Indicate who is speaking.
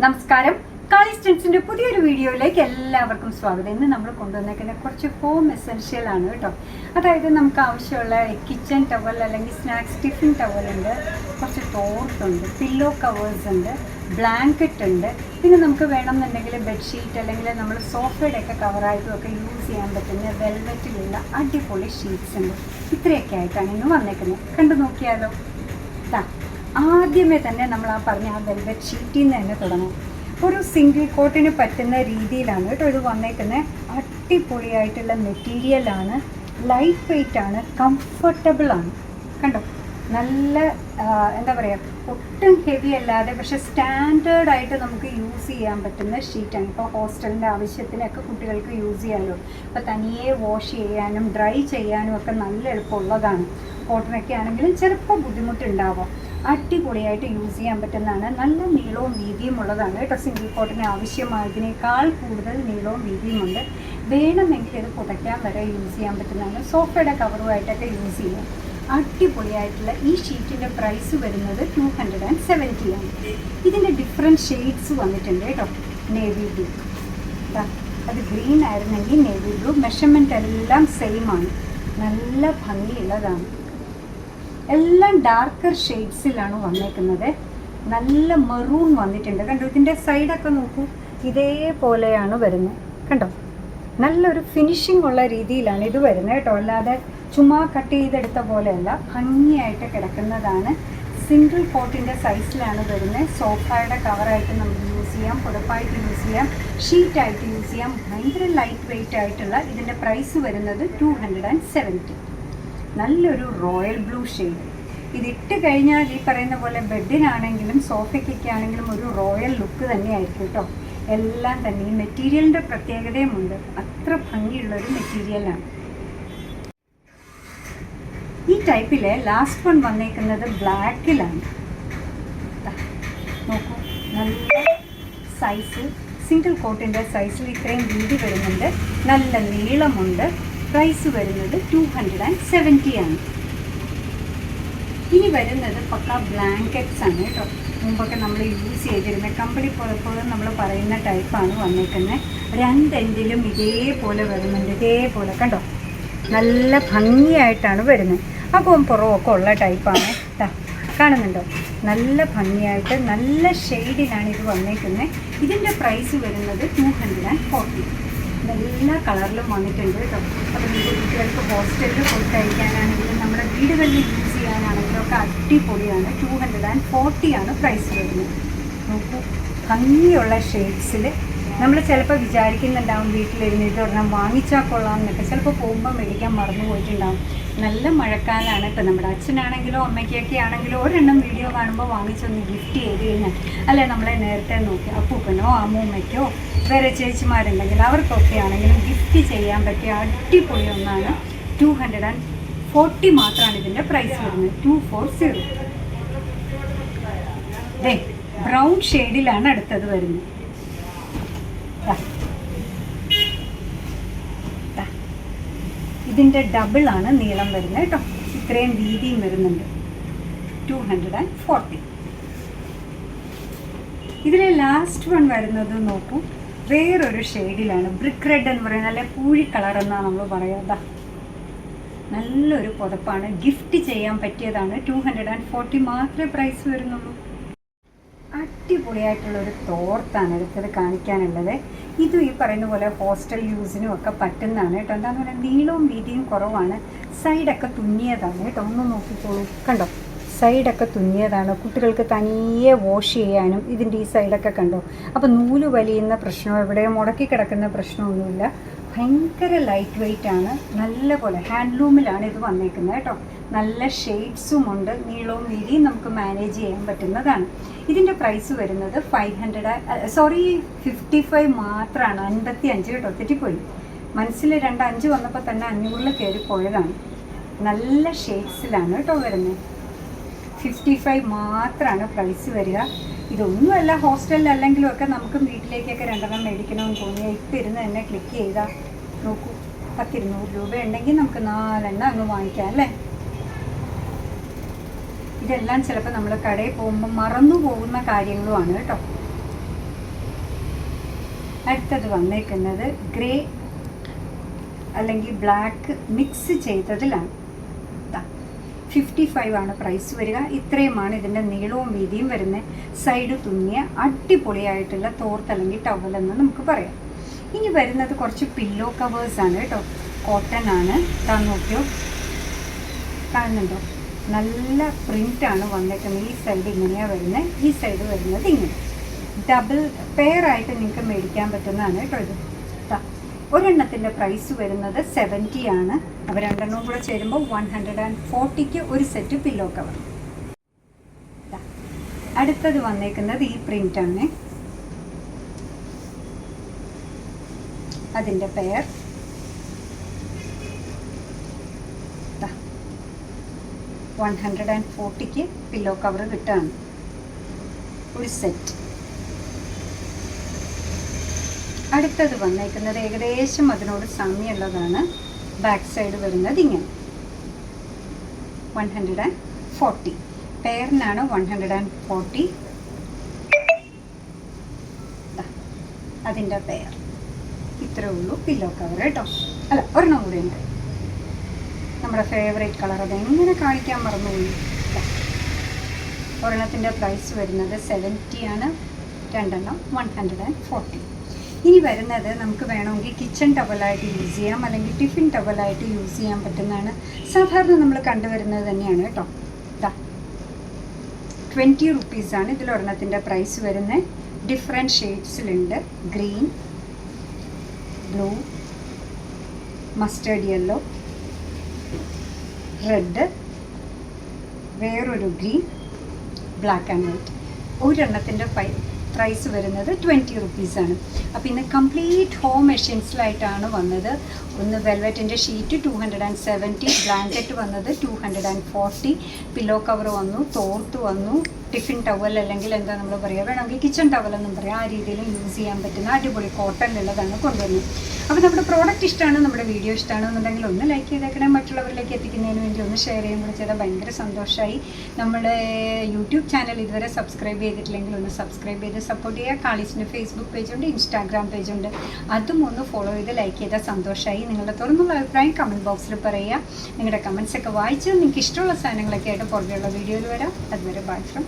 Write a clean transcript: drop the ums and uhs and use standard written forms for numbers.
Speaker 1: നമസ്കാരം. കാളിസ്റ്റൻസിന്റെ പുതിയൊരു വീഡിയോയിലേക്ക് എല്ലാവർക്കും സ്വാഗതം. ഇന്ന് നമ്മൾ കൊണ്ടുവന്നേക്കുന്ന കുറച്ച് ഹോം എസെൻഷ്യൽ ആണ് കേട്ടോ. അതായത് നമുക്ക് ആവശ്യമുള്ള കിച്ചൺ ടവൽ അല്ലെങ്കിൽ സ്നാക്സ് ടിഫിൻ ടവൽ ഉണ്ട്, കുറച്ച് തോർത്തുണ്ട്, പില്ലോ കവേഴ്സ് ഉണ്ട്, ബ്ലാങ്കറ്റ് ഉണ്ട്, പിന്നെ നമുക്ക് വേണമെന്നുണ്ടെങ്കിൽ ബെഡ്ഷീറ്റ് അല്ലെങ്കിൽ നമ്മൾ സോഫയുടെ ഒക്കെ കവറായിട്ടും ഒക്കെ യൂസ് ചെയ്യാൻ പറ്റുന്ന വെൽവെറ്റിലുള്ള അടിപൊളി ഷീറ്റ്സ് ഉണ്ട്. ഇത്രയൊക്കെ ആയിട്ടാണ് ഇന്ന് വന്നേക്കുന്നത്. കണ്ടു നോക്കിയാലോ. ആദ്യമേ തന്നെ നമ്മൾ പറഞ്ഞ വെൽവെറ്റ് ഷീറ്റിൽ നിന്ന് തന്നെ തുടങ്ങും. ഒരു സിംഗിൾ കോട്ടിന് പറ്റുന്ന രീതിയിലാണ് കേട്ടോ ഇത് വന്നേക്കുന്നത്. അടിപൊളിയായിട്ടുള്ള മെറ്റീരിയലാണ്, ലൈറ്റ് വെയ്റ്റ് ആണ്, കംഫർട്ടബിൾ ആണ്. കണ്ടോ, നല്ല എന്താ പറയുക, ഒട്ടും ഹെവി അല്ലാതെ പക്ഷേ സ്റ്റാൻഡേർഡായിട്ട് നമുക്ക് യൂസ് ചെയ്യാൻ പറ്റുന്ന ഷീറ്റാണ്. ഇപ്പോൾ ഹോസ്റ്റലിൻ്റെ ആവശ്യത്തിനൊക്കെ കുട്ടികൾക്ക് യൂസ് ചെയ്യാമല്ലോ. അപ്പോൾ തനിയെ വാഷ് ചെയ്യാനും ഡ്രൈ ചെയ്യാനും ഒക്കെ നല്ല എളുപ്പമുള്ളതാണ്. കോട്ടനൊക്കെ ആണെങ്കിലും ചിലപ്പോൾ ബുദ്ധിമുട്ടുണ്ടാവാം. അടിപൊളിയായിട്ട് യൂസ് ചെയ്യാൻ പറ്റുന്നതാണ്. നല്ല നീളവും വീതിയും ഉള്ളതാണ് കേട്ടോ. സിംഗിൾ കോട്ടിന് ആവശ്യമായതിനേക്കാൾ കൂടുതൽ നീളവും വീതിയുമുണ്ട്. വേണമെങ്കിൽ ഇത് പുതയ്ക്കാൻ വരെ യൂസ് ചെയ്യാൻ പറ്റുന്നതാണ്. സോഫയുടെ കവറുമായിട്ടൊക്കെ യൂസ് ചെയ്യാം. അടിപൊളിയായിട്ടുള്ള ഈ ഷീറ്റിൻ്റെ പ്രൈസ് വരുന്നത് 270 ആണ്. ഇതിൻ്റെ ഡിഫറെൻറ്റ് ഷെയ്ഡ്സ് വന്നിട്ടുണ്ട് കേട്ടോ. നേവി ബ്ലൂ, അത് ഗ്രീൻ ആയിരുന്നെങ്കിൽ നേവി ബ്ലൂ. മെഷർമെൻ്റ് എല്ലാം സെയിം ആണ്. നല്ല ഭംഗിയുള്ളതാണ്. എല്ലാം ഡാർക്കർ ഷെയ്ഡ്സിലാണ് വന്നേക്കുന്നത്. നല്ല മെറൂൺ വന്നിട്ടുണ്ട്. കണ്ടോ, ഇതിൻ്റെ സൈഡൊക്കെ നോക്കൂ, ഇതേപോലെയാണ് വരുന്നത്. കണ്ടോ, നല്ലൊരു ഫിനിഷിംഗ് ഉള്ള രീതിയിലാണ് ഇത് വരുന്നത് കേട്ടോ. അല്ലാതെ ചുമ്മാ കട്ട് ചെയ്തെടുത്ത പോലെയല്ല, ഭംഗിയായിട്ട് കിടക്കുന്നതാണ്. സിംഗിൾ കോട്ടിൻ്റെ സൈസിലാണ് വരുന്നത്. സോഫയുടെ കവറായിട്ട് നമുക്ക് യൂസ് ചെയ്യാം, പുതപ്പായിട്ട് യൂസ് ചെയ്യാം, ഷീറ്റായിട്ട് യൂസ് ചെയ്യാം. ഭയങ്കര ലൈറ്റ് വെയ്റ്റ് ആയിട്ടുള്ള ഇതിൻ്റെ പ്രൈസ് വരുന്നത് 270. നല്ലൊരു റോയൽ ബ്ലൂ ഷെയ്ഡ്. ഇതിട്ട് കഴിഞ്ഞാൽ ഈ പറയുന്ന പോലെ ബെഡിനാണെങ്കിലും സോഫയ്ക്കൊക്കെ ആണെങ്കിലും ഒരു റോയൽ ലുക്ക് തന്നെയായിരിക്കും കേട്ടോ. എല്ലാം തന്നെ ഈ മെറ്റീരിയലിൻ്റെ പ്രത്യേകതയുമുണ്ട്. അത്ര ഭംഗിയുള്ളൊരു മെറ്റീരിയലാണ്. ഈ ടൈപ്പിലെ ലാസ്റ്റ് വൺ വന്നേക്കുന്നത് ബ്ലാക്കിലാണ്. നോക്കൂ, നല്ല സൈസ്, സിംഗിൾ കോട്ടിൻ്റെ സൈസിൽ ഇത്രയും വീതി വരുന്നുണ്ട്, നല്ല നീളമുണ്ട്. പ്രൈസ് വരുന്നത് 270 ആണ്. ഇനി വരുന്നത് പക്ക ബ്ലാങ്കറ്റ്സ് ആണ് കേട്ടോ. മുമ്പൊക്കെ നമ്മൾ യൂസ് ചെയ്തിരുന്ന കമ്പിളി പുതപ്പുകൾ നമ്മൾ പറയുന്ന ടൈപ്പാണ് വന്നേക്കുന്നത്. രണ്ടെൻഡിലും ഇതേപോലെ വരുന്നുണ്ട്. ഇതേപോലെ കണ്ടോ, നല്ല ഭംഗിയായിട്ടാണ് വരുന്നത്. അപ്പം പുറമൊക്കെ ഉള്ള ടൈപ്പാണ്. കാണുന്നുണ്ടോ, നല്ല ഭംഗിയായിട്ട് നല്ല ഷെയ്ഡിലാണ് ഇത് വന്നേക്കുന്നത്. ഇതിൻ്റെ പ്രൈസ് വരുന്നത് 240. എല്ലാ കളറിലും വന്നിട്ടുണ്ട് കേട്ടോ. അപ്പോൾ കുട്ടികൾക്ക് ഹോസ്റ്റലിൽ പോയി കഴിക്കാനാണെങ്കിലും നമ്മുടെ വീടുകളിൽ യൂസ് ചെയ്യാനാണെങ്കിലും ഒക്കെ അടിപൊളിയാണ്. 240 ആണ് പ്രൈസ് വരുന്നത്. നോക്കൂ, ഭംഗിയുള്ള ഷെയ്ഡ്സിൽ നമ്മൾ ചിലപ്പോൾ വിചാരിക്കുന്നുണ്ടാവും വീട്ടിലിരുന്ന് ഇതൊരെണ്ണം വാങ്ങിച്ചാൽ കൊള്ളാം എന്നൊക്കെ. ചിലപ്പോൾ പോകുമ്പോൾ മേടിക്കാൻ മറന്നു പോയിട്ടുണ്ടാവും. നല്ല മഴക്കാലമാണ്. ഇപ്പോൾ നമ്മുടെ അച്ഛനാണെങ്കിലോ അമ്മയ്ക്കൊക്കെ ആണെങ്കിലോ ഒരെണ്ണം വീഡിയോ കാണുമ്പോൾ വാങ്ങിച്ചൊന്ന് ഗിഫ്റ്റ് ചെയ്ത് കഴിഞ്ഞാൽ, അല്ലെ നമ്മളെ നേരത്തെ നോക്കി അപ്പൂപ്പനോ അമ്മൂമ്മയ്ക്കോ വേറെ ചേച്ചിമാരുണ്ടെങ്കിൽ അവർക്കൊക്കെ ആണെങ്കിലും ഗിഫ്റ്റ് ചെയ്യാൻ പറ്റിയ അടിപൊളി ഒന്നാണ്. 240 മാത്രമാണ് ഇതിൻ്റെ പ്രൈസ് വരുന്നത്. 240. ബ്രൗൺ ഷെയ്ഡിലാണ് അടുത്തത് വരുന്നത്. ഇതിൻ്റെ ഡബിളാണ് നീളം വരുന്നത് കേട്ടോ. ഇത്രയും വീതിയും വരുന്നുണ്ട്. 240. ഇതിലെ ലാസ്റ്റ് വൺ വരുന്നത് നോക്കൂ, വേറൊരു ഷെയ്ഡിലാണ്. ബ്രിക്ക് റെഡ് എന്ന് പറയുന്നത്, നല്ല പൂഴി കളർ എന്നാണ് നമ്മൾ പറയുക. നല്ലൊരു പുതപ്പാണ്, ഗിഫ്റ്റ് ചെയ്യാൻ പറ്റിയതാണ്. 240 മാത്രമേ പ്രൈസ് വരുന്നുള്ളൂ. അടിപൊളിയായിട്ടുള്ളൊരു തോർത്താണ് അടുത്തത് കാണിക്കാനുള്ളത്. ഇതും ഈ പറയുന്ന പോലെ ഹോസ്റ്റൽ യൂസിനും ഒക്കെ പറ്റുന്നതാണ് കേട്ടോ. എന്താണെന്ന് പറയുക, നീളവും വീതിയും കുറവാണ്. സൈഡൊക്കെ തുന്നിയതാണ് കേട്ടോ. ഒന്ന് നോക്കിക്കോളൂ, കണ്ടോ, സൈഡൊക്കെ തുന്നിയതാണ്. കുട്ടികൾക്ക് തനിയെ വാഷ് ചെയ്യാനും ഇതിൻ്റെ ഈ സൈഡൊക്കെ കണ്ടോ. അപ്പോൾ നൂല് വലിയുന്ന പ്രശ്നമോ എവിടെയോ മുടക്കി കിടക്കുന്ന പ്രശ്നമൊന്നുമില്ല. ഭയങ്കര ലൈറ്റ് വെയ്റ്റ് ആണ്. നല്ല പോലെ ഹാൻഡ്ലൂമിലാണ് ഇത് വന്നേക്കുന്നത് കേട്ടോ. നല്ല ഷെയ്ഡ്സും ഉണ്ട്. നീളവും വീതിയും നമുക്ക് മാനേജ് ചെയ്യാൻ പറ്റുന്നതാണ്. ഇതിൻ്റെ പ്രൈസ് വരുന്നത് 55 മാത്രമാണ്. 55 കേട്ടോ, തെറ്റിപ്പോയി. മനസ്സിൽ 2 വന്നപ്പോൾ തന്നെ 500 കയറിപ്പോയതാണ്. നല്ല ഷെയ്ഡ്സിലാണ് കേട്ടോ വരുന്നത്. 55 മാത്രമാണ് പ്രൈസ് വരിക. ഇതൊന്നുമല്ല, ഹോസ്റ്റലിൽ അല്ലെങ്കിലും ഒക്കെ നമുക്ക് വീട്ടിലേക്കൊക്കെ 2 മേടിക്കണമെന്ന് തോന്നിയാൽ ഇപ്പം ഇരുന്ന് തന്നെ ക്ലിക്ക് ചെയ്താൽ നോക്കൂ, 100-200 രൂപ ഉണ്ടെങ്കിൽ നമുക്ക് 4 അങ്ങ് വാങ്ങിക്കാം അല്ലേ. ഇതെല്ലാം ചിലപ്പോൾ നമ്മൾ കടയിൽ പോകുമ്പോൾ മറന്നു പോകുന്ന കാര്യങ്ങളുമാണ് കേട്ടോ. അടുത്തത് വന്നേക്കുന്നത് ഗ്രേ അല്ലെങ്കിൽ ബ്ലാക്ക് മിക്സ് ചെയ്തതിലാണ്. 55 ആണ് പ്രൈസ് വരിക. ഇത്രയുമാണ് ഇതിൻ്റെ നീളവും വീതിയും വരുന്നത്. സൈഡ് തുന്നിയ അടിപൊളിയായിട്ടുള്ള തോർത്ത് അല്ലെങ്കിൽ ടവൽ എന്ന് നമുക്ക് പറയാം. ഇനി വരുന്നത് കുറച്ച് പില്ലോ കവേഴ്സാണ് കേട്ടോ. കോട്ടൺ ആണ്. നോക്കിയോ, കാണുന്നുണ്ടോ? നല്ല പ്രിൻ്റാണ് വന്നേക്കുന്നത്. ഈ സൈഡ് ഇങ്ങനെയാണ് വരുന്നത്, ഈ സൈഡ് വരുന്നത് ഇങ്ങനെ. ഡബിൾ പെയർ ആയിട്ട് നിങ്ങൾക്ക് മേടിക്കാൻ പറ്റുന്നതാണ് കേട്ടോ ഇത്. ഒരെണ്ണത്തിൻ്റെ പ്രൈസ് വരുന്നത് 70 ആണ്. അപ്പോൾ രണ്ടെണ്ണവും കൂടെ ചേരുമ്പോൾ 140ക്ക് ഒരു സെറ്റ് പില്ലോ കവർ. അടുത്തത് വന്നേക്കുന്നത് ഈ പ്രിൻ്റാണ്. അതിൻ്റെ പെയർ 140ക്ക് പില്ലോ കവർ കിട്ടുകയാണ് ഒരു സെറ്റ്. അടുത്തത് വന്നേക്കുന്നത് ഏകദേശം അതിനോട് സാമ്യമുള്ളതാണ്. ബാക്ക് സൈഡ് വരുന്നത് ഇങ്ങനെ 140. പെയറിനാണ് 140. അതിൻ്റെ പെയർ ഇത്രേ ഉള്ളൂ പില്ലോ കവർ കേട്ടോ. അല്ല, ഒരെണ്ണം കൂടെ ഉണ്ട്, നമ്മുടെ ഫേവറേറ്റ് കളർ. അതെങ്ങനെ കാണിക്കാൻ മറന്നുപോയി. ഒരെണ്ണത്തിൻ്റെ പ്രൈസ് വരുന്നത് 70 ആണ്. രണ്ടെണ്ണം 140. ഇനി വരുന്നത് നമുക്ക് വേണമെങ്കിൽ കിച്ചൺ ടവലായിട്ട് യൂസ് ചെയ്യാം, അല്ലെങ്കിൽ ടിഫിൻ ടവലായിട്ട് യൂസ് ചെയ്യാൻ പറ്റുന്നതാണ്. സാധാരണ നമ്മൾ കണ്ടുവരുന്നത് തന്നെയാണ് കേട്ടോ. 20 റുപ്പീസാണ് ഇതിലൊരെണ്ണത്തിൻ്റെ പ്രൈസ് വരുന്നത്. ഡിഫറെൻറ്റ് ഷെയ്ഡ്സിലുണ്ട്. Green, blue, mustard yellow, red, വേറൊരു ഗ്രീൻ, ബ്ലാക്ക് ആൻഡ് വൈറ്റ്. ഒരെണ്ണത്തിൻ്റെ പ്രൈസ് വരുന്നത് 20 റുപ്പീസാണ്. അപ്പോൾ ഇന്ന് കംപ്ലീറ്റ് ഹോം മെഷീൻസിലായിട്ടാണ് വന്നത്. ഒന്ന് വെൽവെറ്റിൻ്റെ ഷീറ്റ് 270, ബ്ലാങ്കറ്റ് വന്നത് 240, പില്ലോ കവർ വന്നു, തോർത്ത് വന്നു, ടിഫിൻ ടവൽ അല്ലെങ്കിൽ എന്താ നമ്മൾ പറയുക, വേണമെങ്കിൽ കിച്ചൺ ടവലെന്നും പറയാം. ആ രീതിയിലും യൂസ് ചെയ്യാൻ പറ്റുന്ന അടിപൊളി കോട്ടണിലുള്ളതാണ് കൊണ്ടുവരുന്നത്. അപ്പോൾ നമ്മുടെ പ്രോഡക്റ്റ് ഇഷ്ടമാണ്, നമ്മുടെ വീഡിയോ ഇഷ്ടമാണെന്നുണ്ടെങ്കിൽ ഒന്ന് ലൈക്ക് ചെയ്തേക്കണേ. മറ്റുള്ളവരിലേക്ക് എത്തിക്കുന്നതിന് വേണ്ടി ഒന്ന് ഷെയർ ചെയ്യുകയും കൂടി ചെയ്താൽ ഭയങ്കര സന്തോഷമായി. നമ്മുടെ യൂട്യൂബ് ചാനൽ ഇതുവരെ സബ്സ്ക്രൈബ് ചെയ്തിട്ടില്ലെങ്കിൽ ഒന്ന് സബ്സ്ക്രൈബ് ചെയ്ത് സപ്പോർട്ട് ചെയ്യുക. കാളീസിൻ്റെ ഫേസ്ബുക്ക് പേജുണ്ട്, ഇൻസ്റ്റാഗ്രാം പേജുണ്ട്. അതും ഒന്ന് ഫോളോ ചെയ്ത് ലൈക്ക് ചെയ്താൽ സന്തോഷമായി. നിങ്ങളുടെ തുറന്നുള്ള അഭിപ്രായം കമൻറ്റ് ബോക്സിൽ പറയുക. നിങ്ങളുടെ കമൻറ്റ്സൊക്കെ വായിച്ച് നിങ്ങൾക്ക് ഇഷ്ടമുള്ള സാധനങ്ങളൊക്കെ ആയിട്ട് പുറകെയുള്ള വീഡിയോയിൽ വരാം. അതുവരെ ബൈ ഫ്രം